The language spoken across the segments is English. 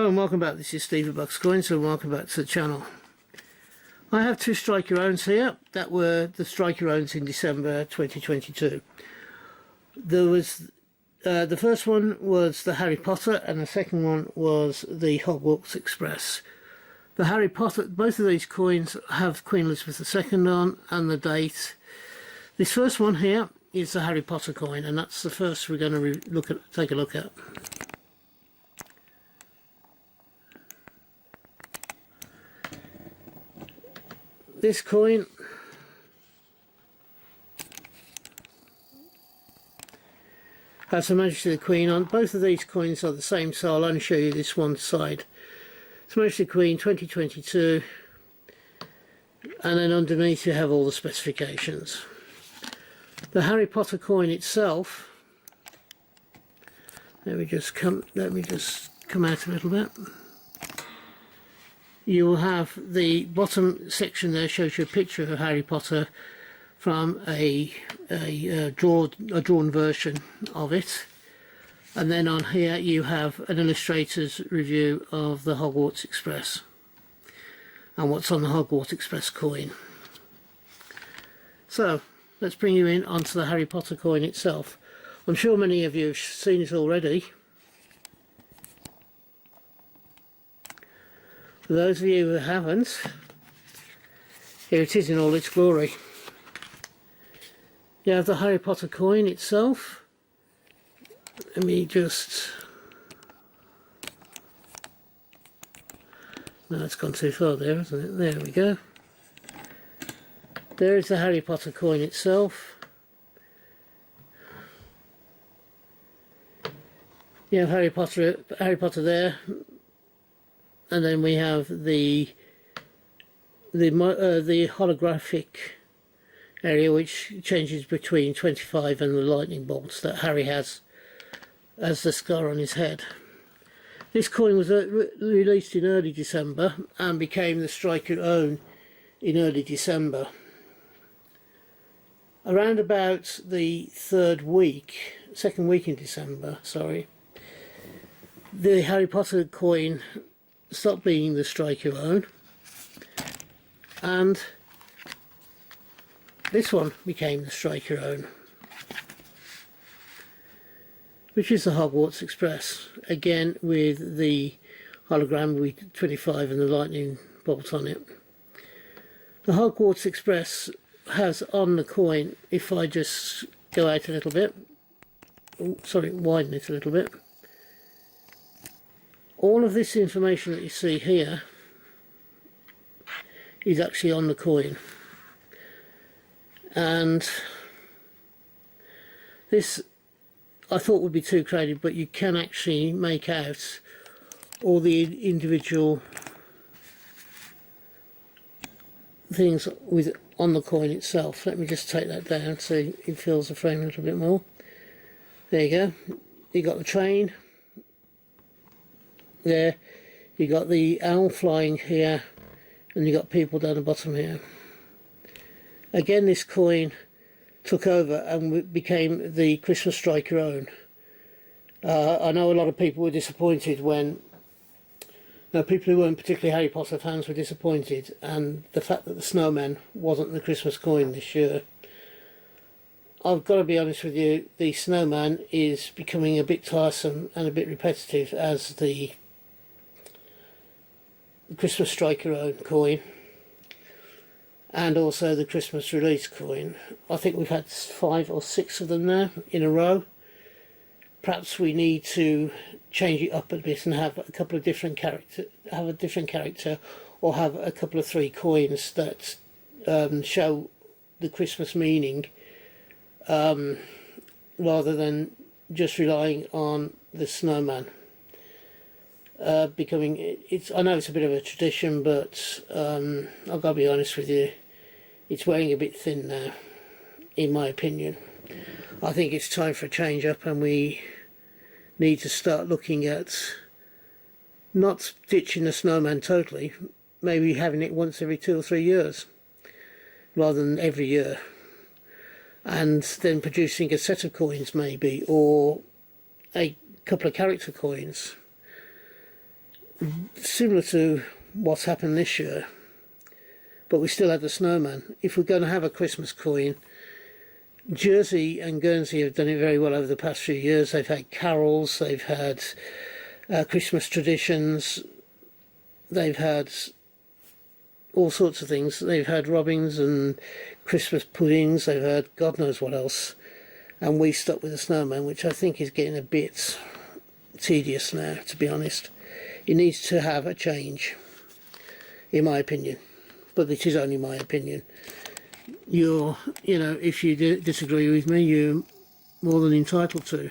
Hello and welcome back. This is Stevie Bucks Coins and welcome back to the channel. I have two Strike Your Owns here that were the Strike Your Owns in December 2022. There was the first one was the Harry Potter and the second one was the Hogwarts Express. The Harry Potter, both of these coins have Queen Elizabeth II on and the date. This first one here is the Harry Potter coin, and that's the first we're going to take a look at. This coin has Her Majesty the Queen on. Both of these coins are the same, so I'll only show you this one side. It's Her Majesty the Queen 2022, and then underneath you have all the specifications. The Harry Potter coin itself, let me just come out a little bit. You will have the bottom section there shows you a picture of Harry Potter from a drawn version of it, and then on here you have an illustrator's review of the Hogwarts Express and what's on the Hogwarts Express coin. So let's bring you in onto the Harry Potter coin itself. I'm sure many of you have seen it already. For those of you who haven't, here it is in all its glory. You have the Harry Potter coin itself. Let me just... No, it's gone too far there, hasn't it? There we go. There is the Harry Potter coin itself. You have Harry Potter there. And then we have the holographic area, which changes between 25 and the lightning bolts that Harry has as the scar on his head. This coin was released in early December and became the Strike Your Own in early December. Around about the second week in December, sorry, the Harry Potter coin stopped being the Strike Your Own, and this one became the Strike Your Own, which is the Hogwarts Express, again with the hologram with 25 and the lightning bolt on it. The Hogwarts Express has on the coin, if I just go out a little bit, widen it a little bit, all of this information that you see here is actually on the coin, and this I thought would be too crowded, but you can actually make out all the individual things on the coin itself. Let me just take that down so it fills the frame a little bit more. There you go. You got the train there, you got the owl flying here, and you got people down the bottom here. Again, this coin took over and became the Christmas Strike Your Own. I know a lot of people were disappointed when people who weren't particularly Harry Potter fans were disappointed, and the fact that the snowman wasn't the Christmas coin this year. I've got to be honest with you, the snowman is becoming a bit tiresome and a bit repetitive as the Christmas Strike Your Own coin, and also the Christmas release coin. I think we've had 5 or 6 of them now in a row. Perhaps we need to change it up a bit and have a couple of different character, or have a couple of 3 coins that show the Christmas meaning, rather than just relying on the snowman. I know it's a bit of a tradition, but I've got to be honest with you, it's wearing a bit thin now, in my opinion. I think it's time for a change up, and we need to start looking at not ditching the snowman totally, maybe having it once every 2 or 3 years rather than every year, and then producing a set of coins maybe, or a couple of character coins. similar to what's happened this year, but we still had the snowman. If we're going to have a Christmas coin, Jersey and Guernsey have done it very well over the past few years. They've had carols, they've had Christmas traditions, they've had all sorts of things. They've had robins and Christmas puddings, they've had God knows what else. And we stuck with the snowman, which I think is getting a bit tedious now, to be honest. It needs to have a change, in my opinion. But it is only my opinion. If you disagree with me, you're more than entitled to.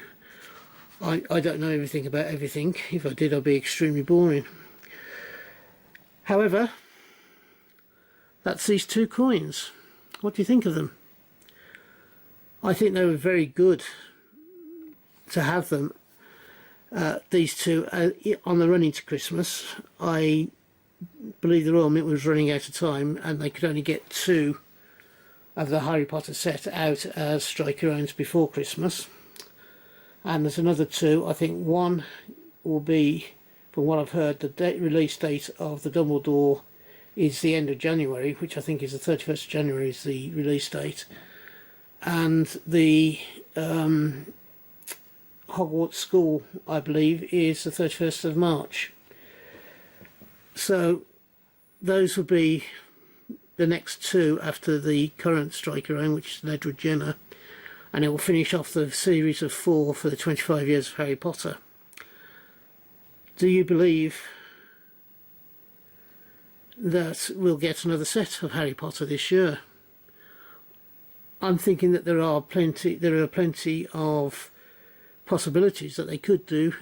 I don't know everything about everything. If I did, I'd be extremely boring. However, that's these two coins. What do you think of them? I think they were very good to have them, these two, on the run into Christmas. I believe the Royal Mint was running out of time and they could only get two of the Harry Potter set out as striker owns before Christmas. And there's another two. I think one will be, from what I've heard, the release date of the Dumbledore is the end of January, which I think is the 31st of January is the release date. And the Hogwarts School, I believe, is the 31st of March. So those would be the next two after the current striker own, which is Ledward Jenner, and it will finish off the series of 4 for the 25 years of Harry Potter. Do you believe that we'll get another set of Harry Potter this year? I'm thinking that there are plenty of possibilities that they could do.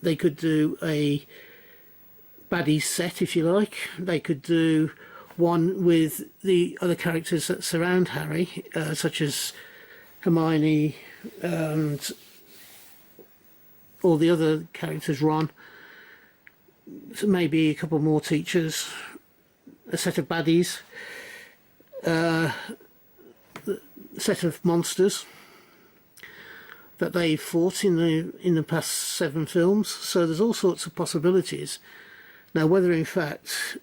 They could do a baddies set, if you like. They could do one with the other characters that surround Harry, such as Hermione and all the other characters, Ron. So maybe a couple more teachers, a set of baddies, a set of monsters that they've fought in the past 7 films. So there's all sorts of possibilities. Now, whether in fact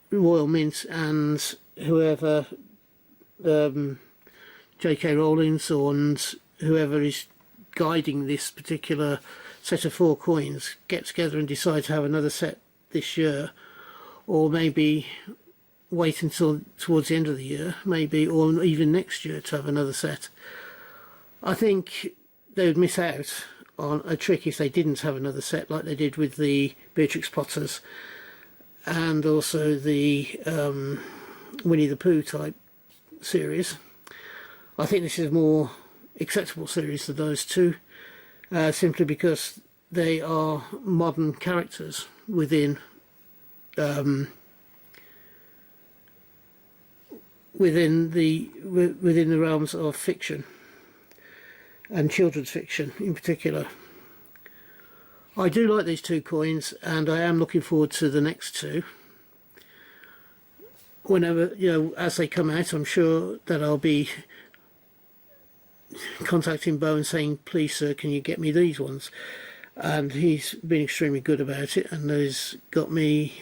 Royal Mint and whoever, J.K. Rowling and whoever is guiding this particular set of 4 coins get together and decide to have another set this year, or maybe wait until towards the end of the year, maybe, or even next year to have another set. I think they would miss out on a trick if they didn't have another set like they did with the Beatrix Potters and also the Winnie the Pooh type series. I think this is a more acceptable series than those two, simply because they are modern characters within the realms of fiction, and children's fiction in particular. I do like these 2 coins, and I am looking forward to the next 2. Whenever, as they come out, I'm sure that I'll be contacting Bo and saying, please sir, can you get me these ones? And he's been extremely good about it, and has got me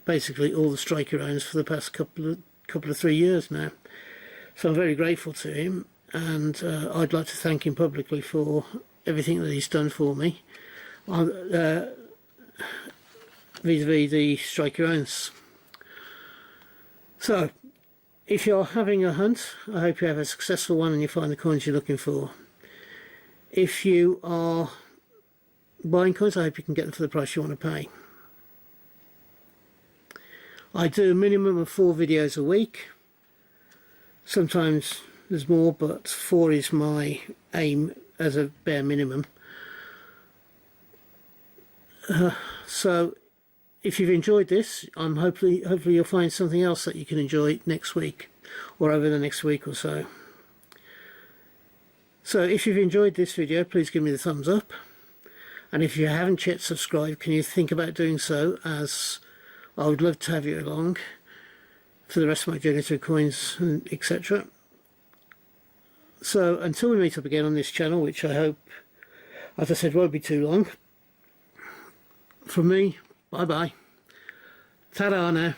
basically all the striker owns for the past couple of 3 years now. So I'm very grateful to him, and I'd like to thank him publicly for everything that he's done for me vis-a-vis the striker owns. So if you're having a hunt, I hope you have a successful one and you find the coins you're looking for. If you are buying coins, I hope you can get them for the price you want to pay. I do a minimum of 4 videos a week. Sometimes there's more, but 4 is my aim as a bare minimum. So if you've enjoyed this, hopefully you'll find something else that you can enjoy next week or over the next week or so. So if you've enjoyed this video, please give me the thumbs up, and if you haven't yet subscribed, can you think about doing so, as I would love to have you along for the rest of my journey through coins and etc. So until we meet up again on this channel, which I hope, as I said, won't be too long, from me, Bye bye. Ta-da now.